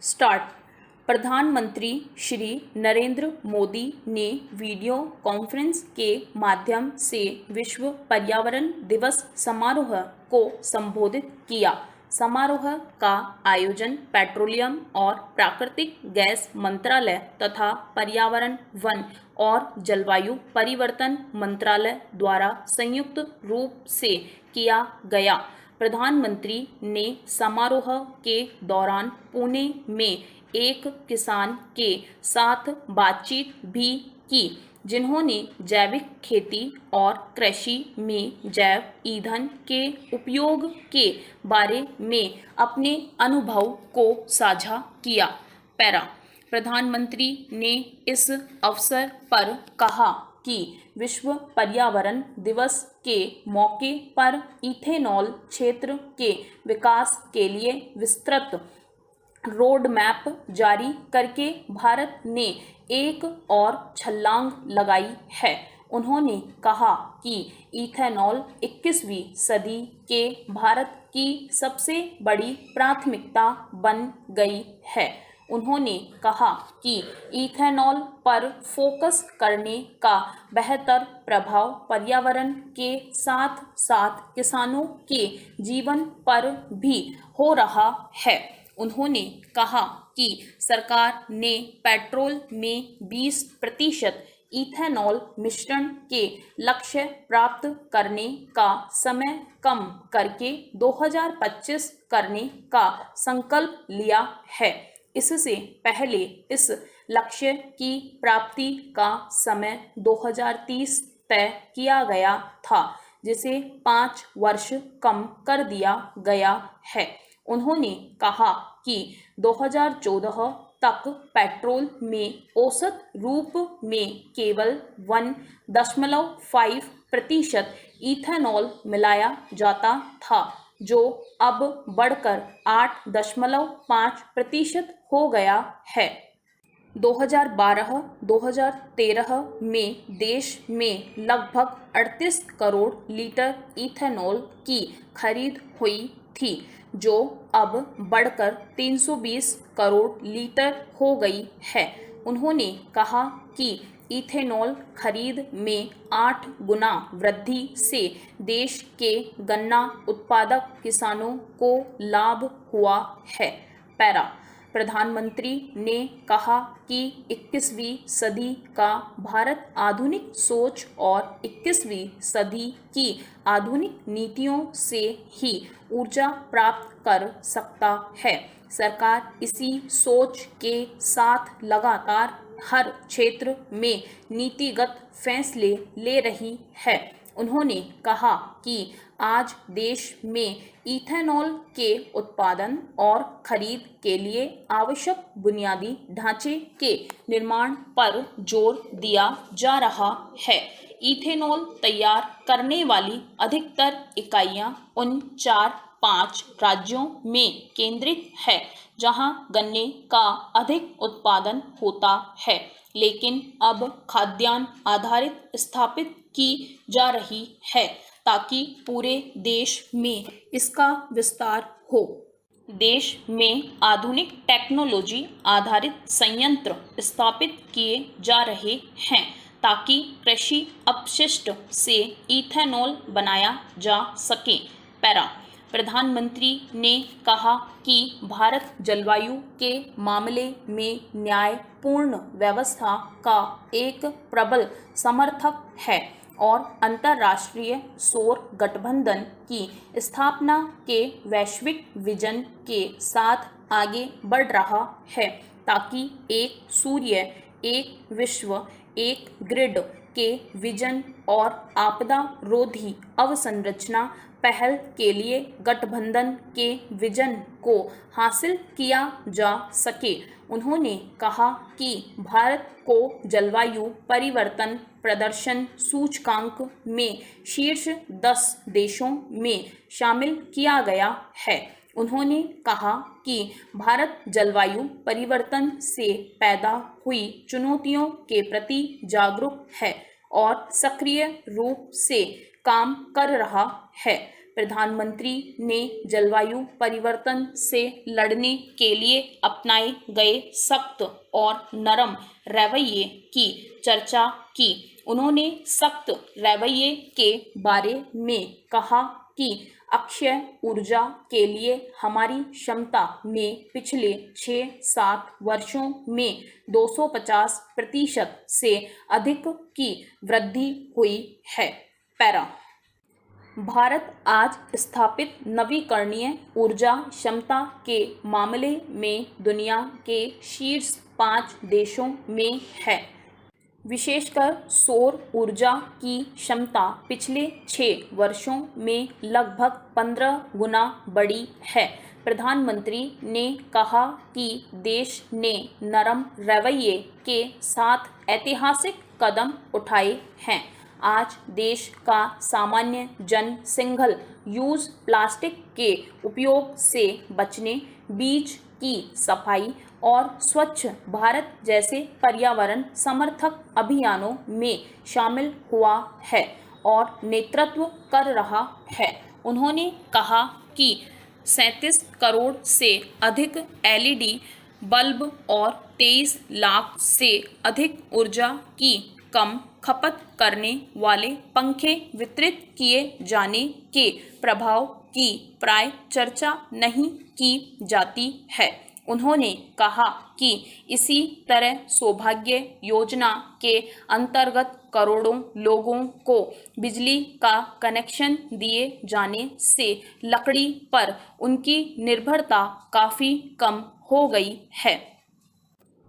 Start. प्रधानमंत्री श्री नरेंद्र मोदी ने video conference के माध्यम से विश्व पर्यावरण दिवस समारोह को संबोधित किया। समारोह का आयोजन पेट्रोलियम और प्राकृतिक गैस मंत्रालय तथा पर्यावरण, वन और जलवायु परिवर्तन मंत्रालय द्वारा संयुक्त रूप से किया गया। प्रधानमंत्री ने समारोह के दौरान पुणे में एक किसान के साथ बातचीत भी की, जिन्होंने जैविक खेती और कृषि में जैव ईंधन के उपयोग के बारे में अपने अनुभव को साझा किया। पैरा। प्रधानमंत्री ने इस अवसर पर कहा कि विश्व पर्यावरण दिवस के मौके पर इथेनॉल क्षेत्र के विकास के लिए विस्तृत रोड मैप जारी करके भारत ने एक और छलांग लगाई है। उन्होंने कहा कि इथेनॉल 21वीं सदी के भारत की सबसे बड़ी प्राथमिकता बन गई है। उन्होंने कहा कि इथेनॉल पर फोकस करने का बेहतर प्रभाव पर्यावरण के साथ साथ किसानों के जीवन पर भी हो रहा है। उन्होंने कहा कि सरकार ने पेट्रोल में 20% इथेनॉल मिश्रण के लक्ष्य प्राप्त करने का समय कम करके 2025 करने का संकल्प लिया है। इससे पहले इस लक्ष्य की प्राप्ति का समय 2030 तय किया गया था, जिसे 5 वर्ष कम कर दिया गया है। उन्होंने कहा कि 2014 तक पेट्रोल में औसत रूप में केवल 1.5% इथेनॉल मिलाया जाता था, जो अब बढ़कर 8.5% हो गया है। 2012-2013 में देश में लगभग 38 करोड़ लीटर इथेनॉल की खरीद हुई थी, जो अब बढ़कर 320 करोड़ लीटर हो गई है। उन्होंने कहा कि इथेनॉल खरीद में 8 गुना वृद्धि से देश के गन्ना उत्पादक किसानों को लाभ हुआ है। पैरा। प्रधानमंत्री ने कहा कि 21वीं सदी का भारत आधुनिक सोच और 21वीं सदी की आधुनिक नीतियों से ही ऊर्जा प्राप्त कर सकता है। सरकार इसी सोच के साथ लगातार हर क्षेत्र में नीतिगत फैसले ले रही है। उन्होंने कहा कि आज देश में इथेनॉल के उत्पादन और खरीद के लिए आवश्यक बुनियादी ढांचे के निर्माण पर जोर दिया जा रहा है। इथेनॉल तैयार करने वाली अधिकतर इकाइयां उन 4-5 राज्यों में केंद्रित है जहां गन्ने का अधिक उत्पादन होता है, लेकिन अब खाद्यान्न आधारित स्थापित की जा रही है ताकि पूरे देश में इसका विस्तार हो। देश में आधुनिक टेक्नोलॉजी आधारित संयंत्र स्थापित किए जा रहे हैं ताकि कृषि अपशिष्ट से इथेनॉल बनाया जा सके। पैरा। प्रधानमंत्री ने कहा कि भारत जलवायु के मामले में न्यायपूर्ण व्यवस्था का एक प्रबल समर्थक है और अंतर्राष्ट्रीय सौर गठबंधन की स्थापना के वैश्विक विजन के साथ आगे बढ़ रहा है ताकि एक सूर्य, एक विश्व, एक ग्रिड के विजन और आपदा रोधी अवसंरचना पहल के लिए गठबंधन के विजन को हासिल किया जा सके। उन्होंने कहा कि भारत को जलवायु परिवर्तन प्रदर्शन सूचकांक में शीर्ष 10 देशों में शामिल किया गया है। उन्होंने कहा कि भारत जलवायु परिवर्तन से पैदा हुई चुनौतियों के प्रति जागरूक है और सक्रिय रूप से काम कर रहा है। प्रधानमंत्री ने जलवायु परिवर्तन से लड़ने के लिए अपनाए गए सख्त और नरम रवैये की चर्चा की। उन्होंने सख्त रवैये के बारे में कहा कि अक्षय ऊर्जा के लिए हमारी क्षमता में पिछले 6-7 वर्षों में 250% से अधिक की वृद्धि हुई है। पैरा। भारत आज स्थापित नवीकरणीय ऊर्जा क्षमता के मामले में दुनिया के शीर्ष 5 देशों में है। विशेषकर सौर ऊर्जा की क्षमता पिछले 6 वर्षों में लगभग 15 गुना बढ़ी है। प्रधानमंत्री ने कहा कि देश ने नरम रवैये के साथ ऐतिहासिक कदम उठाए हैं। आज देश का सामान्य जन सिंगल यूज प्लास्टिक के उपयोग से बचने, बीच की सफाई और स्वच्छ भारत जैसे पर्यावरण समर्थक अभियानों में शामिल हुआ है और नेतृत्व कर रहा है। उन्होंने कहा कि 37 करोड़ से अधिक LED बल्ब और 23 लाख से अधिक ऊर्जा की कम खपत करने वाले पंखे वितरित किए जाने के प्रभाव की प्राय चर्चा नहीं की जाती है। उन्होंने कहा कि इसी तरह सौभाग्य योजना के अंतर्गत करोड़ों लोगों को बिजली का कनेक्शन दिए जाने से लकड़ी पर उनकी निर्भरता काफ़ी कम हो गई है।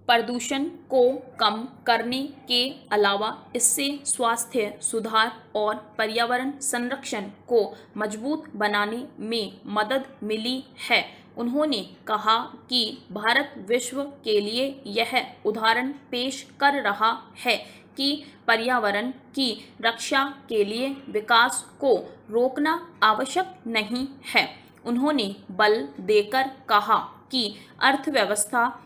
प्रदूषण को कम करने के अलावा इससे स्वास्थ्य सुधार और पर्यावरण संरक्षण को मजबूत बनाने में मदद मिली है। उन्होंने कहा कि भारत विश्व के लिए यह उदाहरण पेश कर रहा है कि पर्यावरण की रक्षा के लिए विकास को रोकना आवश्यक नहीं है। उन्होंने बल देकर कहा कि अर्थव्यवस्था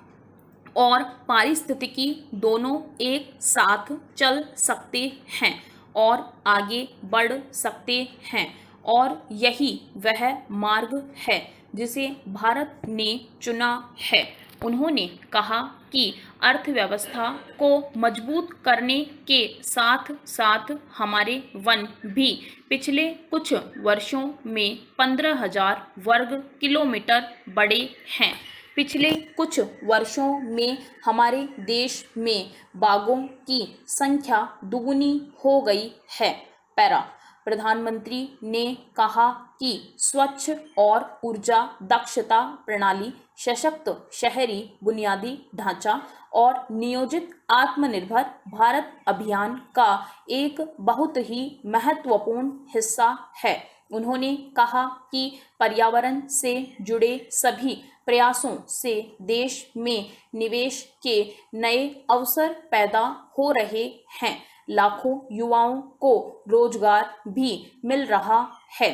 और पारिस्थितिकी दोनों एक साथ चल सकते हैं और आगे बढ़ सकते हैं और यही वह मार्ग है जिसे भारत ने चुना है। उन्होंने कहा कि अर्थव्यवस्था को मजबूत करने के साथ साथ हमारे वन भी पिछले कुछ वर्षों में 15,000 वर्ग किलोमीटर बढ़े हैं। पिछले कुछ वर्षों में हमारे देश में बाघों की संख्या दुगुनी हो गई है। पैरा। प्रधानमंत्री ने कहा कि स्वच्छ और ऊर्जा दक्षता प्रणाली, सशक्त शहरी बुनियादी ढांचा और नियोजित आत्मनिर्भर भारत अभियान का एक बहुत ही महत्वपूर्ण हिस्सा है। उन्होंने कहा कि पर्यावरण से जुड़े सभी प्रयासों से देश में निवेश के नए अवसर पैदा हो रहे हैं। लाखों युवाओं को रोजगार भी मिल रहा है।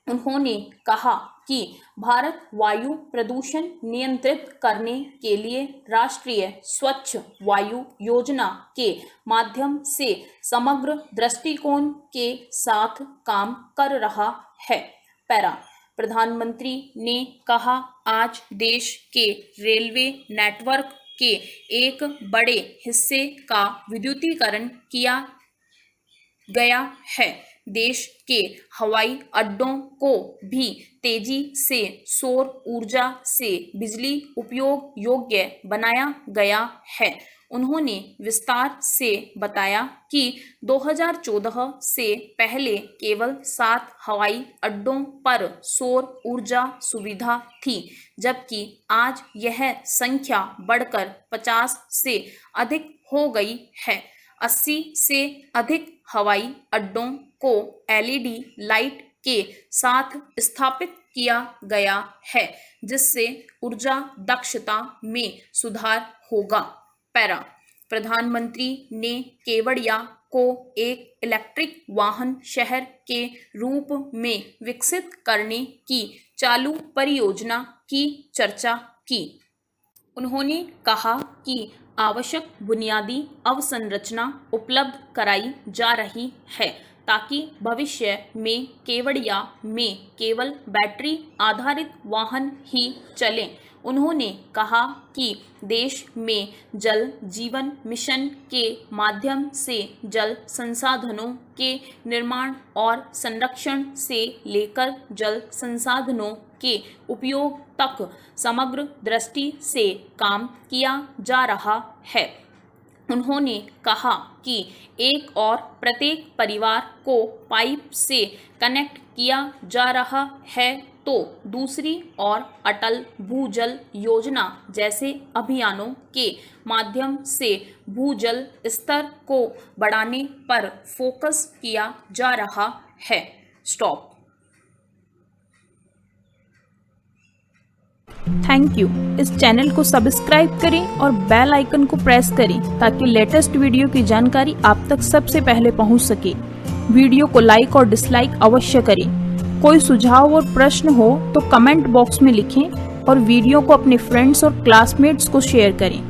उन्होंने कहा कि भारत वायु प्रदूषण नियंत्रित करने के लिए राष्ट्रीय स्वच्छ वायु योजना के माध्यम से समग्र दृष्टिकोण के साथ काम कर रहा है। पैरा। प्रधानमंत्री ने कहा, आज देश के रेलवे नेटवर्क के एक बड़े हिस्से का विद्युतीकरण किया गया है। देश के हवाई अड्डों को भी तेजी से सौर ऊर्जा से बिजली उपयोग योग्य बनाया गया है। उन्होंने विस्तार से बताया कि 2014 से पहले केवल 7 हवाई अड्डों पर सौर ऊर्जा सुविधा थी, जबकि आज यह संख्या बढ़कर 50 से अधिक हो गई है। 80 से अधिक हवाई अड्डों को LED लाइट के साथ स्थापित किया गया है, जिससे ऊर्जा दक्षता में सुधार होगा। पैरा। प्रधानमंत्री ने केवड़िया को एक इलेक्ट्रिक वाहन शहर के रूप में विकसित करने की चालू परियोजना की चर्चा की। उन्होंने कहा कि आवश्यक बुनियादी अवसंरचना उपलब्ध कराई जा रही है। ताकि भविष्य में केवड़िया में केवल बैटरी आधारित वाहन ही चलें। उन्होंने कहा कि देश में जल जीवन मिशन के माध्यम से जल संसाधनों के निर्माण और संरक्षण से लेकर जल संसाधनों के उपयोग तक समग्र दृष्टि से काम किया जा रहा है। उन्होंने कहा कि एक और प्रत्येक परिवार को पाइप से कनेक्ट किया जा रहा है तो दूसरी ओर अटल भूजल योजना जैसे अभियानों के माध्यम से भूजल स्तर को बढ़ाने पर फोकस किया जा रहा है। स्टॉप। Thank you. इस चैनल को सब्सक्राइब करें और बेल आइकन को प्रेस करें ताकि लेटेस्ट वीडियो की जानकारी आप तक सबसे पहले पहुंच सके। वीडियो को लाइक और डिसलाइक अवश्य करें। कोई सुझाव और प्रश्न हो तो कमेंट बॉक्स में लिखें और वीडियो को अपने फ्रेंड्स और क्लासमेट्स को शेयर करें।